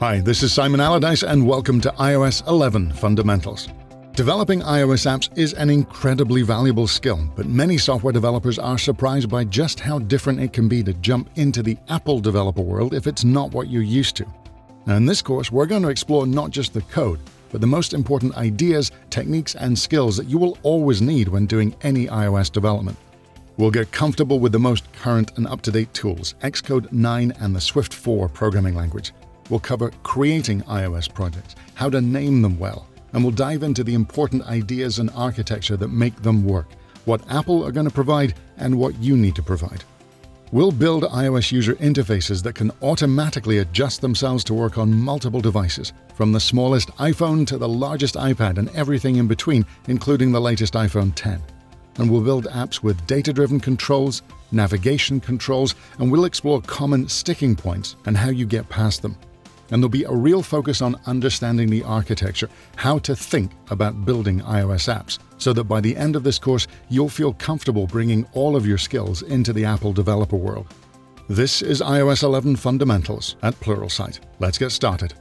Hi, this is Simon Allardice and welcome to iOS 11 Fundamentals. Developing iOS apps is an incredibly valuable skill, but many software developers are surprised by just how different it can be to jump into the Apple developer world if it's not what you're used to. Now, in this course, we're going to explore not just the code, but the most important ideas, techniques, and skills that you will always need when doing any iOS development. We'll get comfortable with the most current and up-to-date tools, Xcode 9 and the Swift 4 programming language. We'll cover creating iOS projects, how to name them well, and we'll dive into the important ideas and architecture that make them work, what Apple are going to provide, and what you need to provide. We'll build iOS user interfaces that can automatically adjust themselves to work on multiple devices, from the smallest iPhone to the largest iPad and everything in between, including the latest iPhone 10. And we'll build apps with data-driven controls, navigation controls, and we'll explore common sticking points and how you get past them. And there'll be a real focus on understanding the architecture, how to think about building iOS apps, so that by the end of this course, you'll feel comfortable bringing all of your skills into the Apple developer world. This is iOS 11 Fundamentals at Pluralsight. Let's get started.